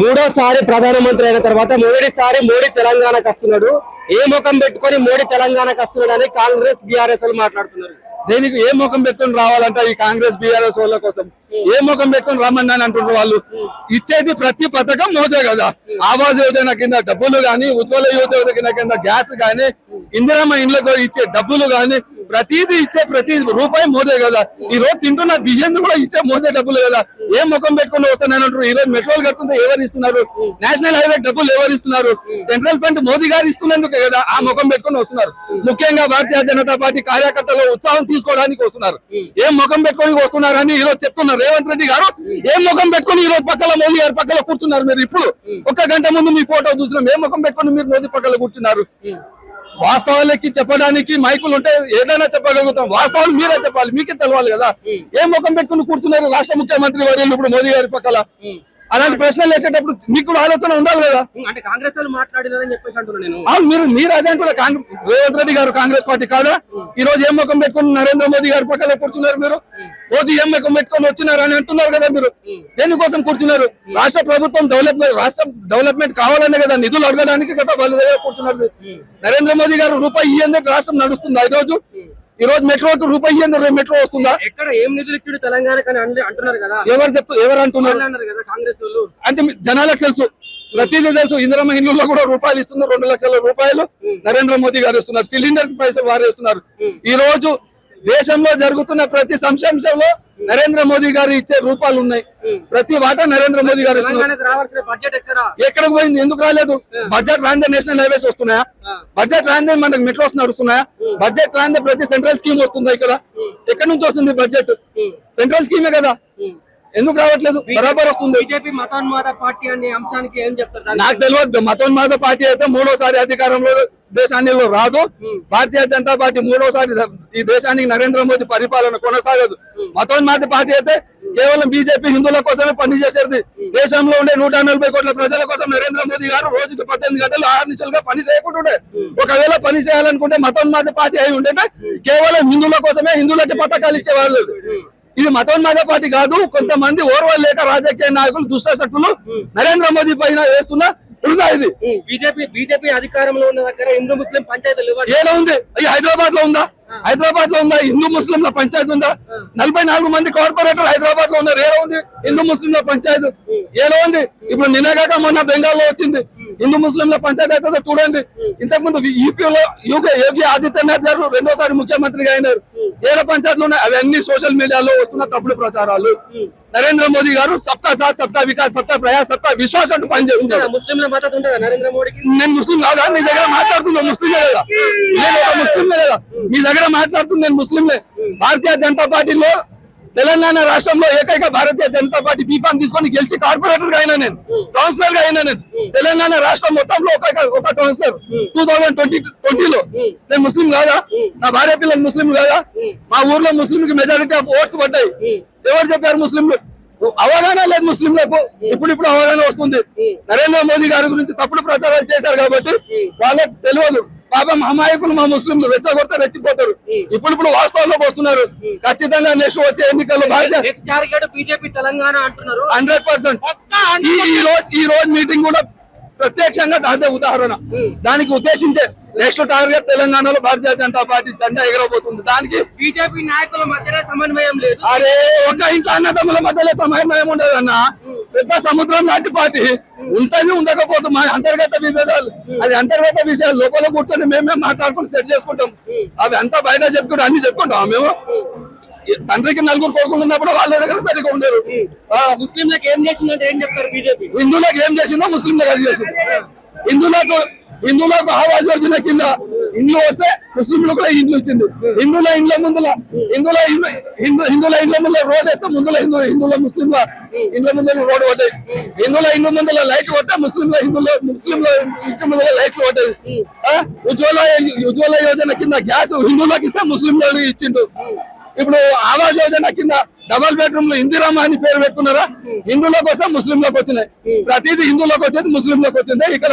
మూడోసారి ప్రధానమంత్రి అయిన తర్వాత మొదటిసారి మోడీ తెలంగాణకు వస్తున్నాడు. ఏ ముఖం పెట్టుకొని మోడీ తెలంగాణకు వస్తున్నాడు అని కాంగ్రెస్ బీఆర్ఎస్ వాళ్ళు మాట్లాడుతున్నారు. దేనికి ఏ ముఖం పెట్టుకుని రావాలంట ఈ కాంగ్రెస్ బీఆర్ఎస్ వాళ్ళ కోసం? ఏ ముఖం పెట్టుకుని రమ్మని అని అంటున్నారు వాళ్ళు. ఇచ్చేది ప్రతి పథకం మోదే కదా. ఆవాస్ యోజన కింద డబ్బులు గాని, ఉజ్వల యోజన కింద గ్యాస్ గాని, ఇందిరమ్మ ఇండ్లకు ఇచ్చే డబ్బులు గాని, ప్రతిదీ ఇచ్చే ప్రతి రూపాయి మోదే కదా. ఈ రోజు తింటున్న బియ్యం కూడా ఇచ్చే మోదే డబ్బులు కదా. ఏ ముఖం పెట్టుకుని వస్తానని అంటారు. ఈ రోజు మెట్రోలు కడుతుంటే ఎవరు ఇస్తున్నారు? నేషనల్ హైవే డబ్బులు ఎవరు ఇస్తున్నారు? సెంట్రల్ ఫండ్ మోదీ గారు ఇస్తున్నందుకే కదా ఆ ముఖం పెట్టుకుని వస్తున్నారు. ముఖ్యంగా భారతీయ జనతా పార్టీ కార్యకర్తలు ఉత్సాహం తీసుకోవడానికి వస్తున్నారు. ఏం ముఖం పెట్టుకొని వస్తున్నారు అని ఈ రోజు చెప్తున్నారు రేవంత్ రెడ్డి గారు. ఏం ముఖం పెట్టుకుని ఈ రోజు పక్కల మోదీ గారు పక్కన కూర్చున్నారు. మీరు ఇప్పుడు ఒక గంట ముందు మీ ఫోటో చూసినాం. ఏ ముఖం పెట్టుకుని మీరు మోదీ పక్కన కూర్చున్నారు? వాస్తవాలకి చెప్పడానికి మైకులు ఉంటే ఏదైనా చెప్పగలుగుతాం. వాస్తవాలు మీరే చెప్పాలి, మీకే తెలవాలి కదా. ఏం ముఖం పెట్టుకుని కూర్చున్నారు రాష్ట్ర ముఖ్యమంత్రి వర్యులు ఇప్పుడు మోదీ గారి పక్కల? అలాంటి ప్రశ్నలు వేసేటప్పుడు మీకు కూడా ఆలోచన ఉండాలి కదా. అంటే కాంగ్రెస్ వాళ్ళు మాట్లాడినారని చెప్పేసి అంటున్నాను నేను. మీరు అదే అంటున్నారు. రేవంత్ రెడ్డి గారు కాంగ్రెస్ పార్టీ కాదా? ఈ రోజు ఏం ముఖం పెట్టుకుని నరేంద్ర మోదీ గారి పక్కన కూర్చున్నారు. మీరు మోదీ ఏం ముఖం పెట్టుకొని వచ్చినారు అని అంటున్నారు కదా. మీరు దేనికోసం కూర్చున్నారు? రాష్ట్ర ప్రభుత్వం డెవలప్మెంట్ కావాలనే కదా నిధులు అడగడానికి కదా వాళ్ళ దగ్గర కూర్చున్నారు. నరేంద్ర మోదీ గారు రూపాయి ఇయ్యేందుకు రాష్ట్రం నడుస్తుందా? ఈ రోజు మెట్రోకి రూపాయి ఇయ్యేందుకు మెట్రో వస్తుందా? ఎక్కడ ఏం నిధులు ఇచ్చాడు తెలంగాణకి అంటున్నారు కదా. ఎవరు అంటున్నారు కదా కాంగ్రెస్ వాళ్ళు? అంటే జనాలకు తెలుసు, ప్రతిదీ తెలుసు. ఇందిరమ్మ ఇల్లులో కూడా రూపాయలు ఇస్తున్నారు. 2 లక్షల రూపాయలు నరేంద్ర మోదీ గారు ఇస్తున్నారు. సిలిండర్ కి పైసలు వారు ఇస్తున్నారు. ఈ రోజు దేశంలో జరుగుతున్న ప్రతి సంక్షేమంలో నరేంద్ర మోదీ గారు ఇచ్చే రూపాయలు ఉన్నాయి. ప్రతి వాటా నరేంద్ర మోదీ గారు ఎక్కడికి పోయింది? ఎందుకు రాలేదు? బడ్జెట్ రాందే నేషనల్ హైవేస్ వస్తున్నాయా? బడ్జెట్ రాందే మనకు మెట్రోస్ నడుస్తున్నాయా? బడ్జెట్ రాందే ప్రతి సెంట్రల్ స్కీమ్ వస్తుందా? ఇక్కడ ఎక్కడి నుంచి వస్తుంది బడ్జెట్? సెంట్రల్ స్కీమే కదా. ఎందుకు రావట్లేదు? బరాబర్ వస్తుంది. బీజేపీ మతోన్మాద పార్టీ అనే అంశానికి ఏం చెప్తారు? నాకు తెలియదు. మతోన్మాద పార్టీ అయితే మూడోసారి అధికారంలో దేశాన్ని రాదు. భారతీయ జనతా పార్టీ మూడోసారి ఈ దేశానికి నరేంద్ర మోదీ పరిపాలన కొనసాగదు. మతోన్మాద పార్టీ అయితే కేవలం బీజేపీ హిందువుల కోసమే పనిచేసేది. దేశంలో ఉండే 140 కోట్ల ప్రజల కోసం నరేంద్ర మోదీ గారు రోజుకి 18 గంటలు 6 నిమిషాలుగా పని చేయకుంటుండే. ఒకవేళ పని చేయాలనుకుంటే మతోన్మాద పార్టీ అయి ఉంటే కేవలం హిందువుల కోసమే హిందువులకి పథకాలు ఇచ్చేవాళ్ళు. ఇది మతోన్మాద పార్టీ కాదు. కొంతమంది ఓర్వలు లేక రాజకీయ నాయకులు, దుష్ట శక్తులు నరేంద్ర మోదీ పైన వేస్తున్న వృధా ఇది. బీజేపీ అధికారంలో ఉన్న దగ్గర హిందూ ముస్లిం పంచాయతీలు ఏలా ఉంది? హైదరాబాద్ లో ఉందా? హైదరాబాద్ లో ఉందా హిందూ ముస్లింల పంచాయతీ? ఉందా? 44 మంది కార్పొరేటర్ హైదరాబాద్ లో ఉన్నారు. ఏలా ఉంది హిందూ ముస్లింల పంచాయతీ? ఏలా ఉంది? ఇప్పుడు నిన్నగాక మొన్న బెంగాల్లో వచ్చింది హిందూ ముస్లింల పంచాయతీ అయితే చూడండి. ఇంతకుముందు యూపీలో యోగి ఆదిత్యనాథ్ గారు 2వ సారి ముఖ్యమంత్రిగా అయినారు. ఏడ పంచాయతీలు ఉన్నాయి? అవన్నీ సోషల్ మీడియాలో వస్తున్న తప్పుడు ప్రచారాలు. నరేంద్ర మోదీ గారు సబ్కా సాత్, సబ్కా వికాస్, సబ్కా ప్రయాస్, సబ్కా విశ్వాస్ అంటూ పనిచేస్తున్నారు. ముస్లింల మద్దతు ఉంటుందా నరేంద్ర మోడీకి? నేను ముస్లిం కాదా? నీ దగ్గర మాట్లాడుతున్నా ముస్లింలే కదా. నేను ఒక ముస్లింలే కదా. మీ దగ్గర మాట్లాడుతుంది నేను ముస్లింలే. భారతీయ జనతా పార్టీలో తెలంగాణ రాష్ట్రంలో ఏకైక భారతీయ జనతా పార్టీ బీఫామ్ తీసుకొని గెలిచి కార్పొరేటర్ గా అయినా నేను, కౌన్సిలర్ గా అయినా నేను. తెలంగాణ రాష్ట్రం మొత్తంలో ఒక కౌన్సిలర్ 2020లో. నేను ముస్లిం కాదా? నా భార్య పిల్లలు ముస్లిం కాదా? మా ఊర్లో ముస్లింకి మెజారిటీ ఆఫ్ ఓట్స్ పడ్డాయి. ఎవరు చెప్పారు? ముస్లింలు. అవగాహన లేదు ముస్లింలకు. ఇప్పుడు అవగాహన వస్తుంది. నరేంద్ర మోదీ గారి గురించి తప్పుడు ప్రచారాలు చేశారు కాబట్టి వాళ్ళకి తెలియదు. పాపం అమాయకులు మా ముస్లింలు రెచ్చగొడితే రెచ్చిపోతారు. ఇప్పుడు వాస్తవంలోకి వస్తున్నారు. ఖచ్చితంగా నెక్స్ట్ వచ్చే ఎన్నికల్లో బీజేపీ తెలంగాణ అంటున్నారు. 100%. ఈ రోజు మీటింగ్ కూడా ప్రత్యక్షంగా దాంతో ఉదాహరణ. దానికి ఉద్దేశించే నెక్స్ట్ టార్గెట్ తెలంగాణలో భారతీయ జనతా పార్టీ జెండా ఎగరబోతుంది. దానికి బీజేపీ నాయకుల మధ్య సమన్వయం లేదు. అరే ఒక ఇంట్లో అన్నదమ్ముల మధ్యలో సమన్వయం ఉండదు అన్న. పెద్ద సముద్రం లాంటి పార్టీ ఉంటుంది, ఉండకపోతే మా అంతర్గత విభేదాలు, అది అంతర్గత విషయాలు లోపల కూర్చొని మేమే మాట్లాడుకుని సెట్ చేసుకుంటాం. అవి అంతా బయట చెప్పుకుంటాం, అన్ని చెప్పుకుంటాం. మేము తండ్రికి 4 కొడుకులు ఉన్నప్పుడు వాళ్ళ దగ్గర సరిగా ఉండరు. ముస్లింలకు ఏం చేసిందంటే ఏం చెప్తారు బీజేపీ? హిందువులకు ఏం చేసిందో ముస్లింలకు అది చేసింది. హిందువులకు ఆవాస్ యోజన కింద ఇండ్లు వస్తే ముస్లింలకు కూడా ఇండ్లు ఇచ్చింది. హిందువుల ఇండ్ల ముందుల రోడ్ వేస్తే ముందుల హిందువుల ముస్లింల ఇండ్ల ముందుల రోడ్ పడ్డాయి. హిందువుల ఇండ్ల ముందుల లైట్లు పడితే ముస్లింల ఇంటి ముందుల లైట్లు పడ్డది. ఉజ్వల యోజన కింద గ్యాస్ హిందువులకు ఇస్తే ముస్లింలకు ఇచ్చిండు. ఇప్పుడు ఆవాస్ యోజన కింద డబల్ బెడ్రూమ్ లో ఇందిరమ్మ అని పేరు పెట్టుకున్నారా? హిందువులకు వస్తే ముస్లింలకు వచ్చినాయి. ప్రతిదీ హిందువులకు వచ్చేది ముస్లింలకు వచ్చింది. ఇక్కడ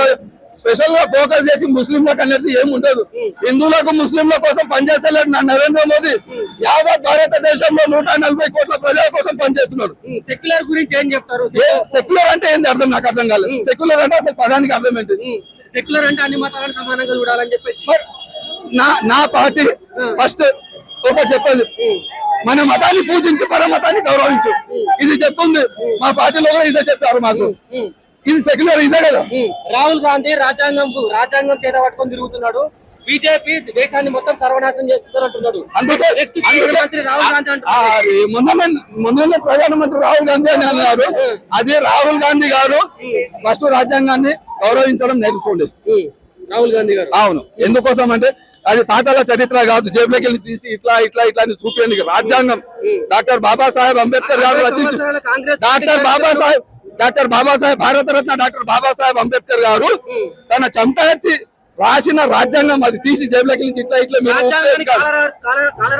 స్పెషల్ గా ఫోకస్ చేసి ముస్లింలకు అనేది ఏమి ఉండదు. హిందువులకు ముస్లింల కోసం పనిచేస్తలేడు నా నరేంద్ర మోదీ. యావత్ భారతదేశంలో 140 కోట్ల ప్రజల కోసం పనిచేస్తున్నాడు. సెక్యులర్ గురించి ఏం చెప్తారు? సెక్యులర్ అంటే ఏంది అర్థం నాకు అర్థం కాలేదు. సెక్యులర్ అంటే అసలు పదానికి అర్థం ఏంటి? సెక్యులర్ అంటే అన్ని మతాలను సమానంగా చూడాలని చెప్పేసి. మరి నా పార్టీ ఫస్ట్ ఒకటి చెప్పేది, మన మతాన్ని పూజించి పరమతాన్ని గౌరవించు, ఇది చెప్తుంది. మా పార్టీలో కూడా ఇదే చెప్పారు మాకు. ఇది సెక్యులర్ ఇదే కదా. రాహుల్ గాంధీ రాజ్యాంగం చేత పట్టుకొని తిరుగుతున్నాడు. బీజేపీ దేశాన్ని మొత్తం సర్వనాశనం చేస్తుందని అంటున్నాడు. అందుకే ముఖ్యమంత్రి రాహుల్ గాంధీ అంటున్నారు. మొన్న ప్రధానమంత్రి రాహుల్ గాంధీ అని అన్నారు. అదే రాహుల్ గాంధీ గారు ఫస్ట్ రాజ్యాంగాన్ని గౌరవించడం నేర్చుకోండి. రాహుల్ గాంధీ గారు అవును. ఎందుకోసం అంటే అది తాతల చరిత్ర కాదు, జేబులోకి వెళ్ళి తీసి ఇట్లా ఇట్లా ఇట్లా అని చూపించండి. రాజ్యాంగం డాక్టర్ బాబాసాహెబ్ అంబేద్కర్ గారు రచించి డాక్టర్ బాబాసాహెబ్ భారతరత్న డాక్టర్ బాబాసాహెబ్ అంబేద్కర్ గారు తన చంపార్చి రాసిన రాజ్యాంగం అది తీసి జేబులోకి వెళ్ళి ఇట్లా ఇట్లా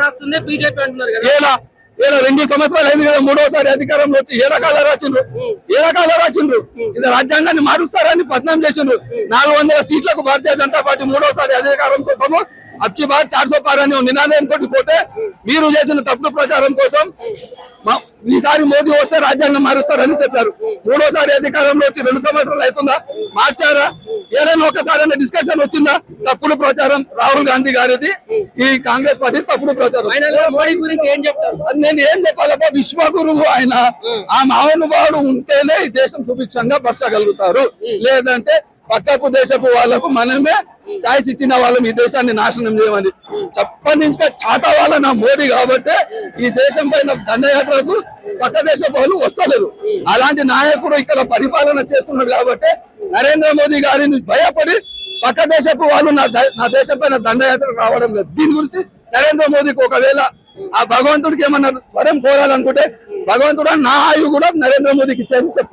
రాస్తుంది బీజేపీ అంటున్నారు కదా. ఇలా 2 సంవత్సరాలు అయింది కదా, 3వసారి అధికారంలో వచ్చి ఏ రకాల రాసిండ్రు. ఇది రాజ్యాంగాన్ని మారుస్తారని పద్నాం చేసిండ్రు. 400 సీట్లకు భారతీయ జనతా పార్టీ 3వసారి అధికారం కోసము అబ్కి బార్ 400 పార్ అని నినాదంతో పోతే మీరు చేసిన తప్పుడు ప్రచారం కోసం ఈసారి మోదీ వస్తే రాజ్యాంగం మారుస్తారని చెప్పారు. 3వసారి అధికారంలో వచ్చి 2 సంవత్సరాలు అవుతుందా? మార్చారా? ఏదైనా ఒకసారి డిస్కషన్ వచ్చిందా? తప్పుడు ప్రచారం రాహుల్ గాంధీ గారిది, ఈ కాంగ్రెస్ పార్టీ తప్పుడు ప్రచారం. మోడీ గురించి ఏం చెప్తారు? నేను ఏం చెప్పాలబ్బా, విశ్వగురువు ఆయన. ఆ మహానుభావుడు ఉంటేనే ఈ దేశం సుభిక్షంగా బతకగలుగుతారు. లేదంటే పక్కకు దేశపు వాళ్ళకు మనమే ఛాయిస్ ఇచ్చిన వాళ్ళం ఈ దేశాన్ని నాశనం చేయమని చెప్పనించుక చాట వాళ్ళ నా మోడీ కాబట్టి ఈ దేశం పైన దండయాత్రకు పక్క దేశపు వాళ్ళు వస్తలేరు. అలాంటి నాయకుడు ఇక్కడ పరిపాలన చేస్తున్నాడు కాబట్టి నరేంద్ర మోదీ గారిని భయపడి పక్క దేశపు వాళ్ళు నా దేశం పైన దండయాత్రకు రావడం లేదు. దీని గురించి నరేంద్ర మోదీకి ఒకవేళ ఆ భగవంతుడికి ఏమన్నా వరం కోరాలనుకుంటే భగవంతుడు నా ఆయువు కూడా నరేంద్ర మోదీకి ఇచ్చారని చెప్తా.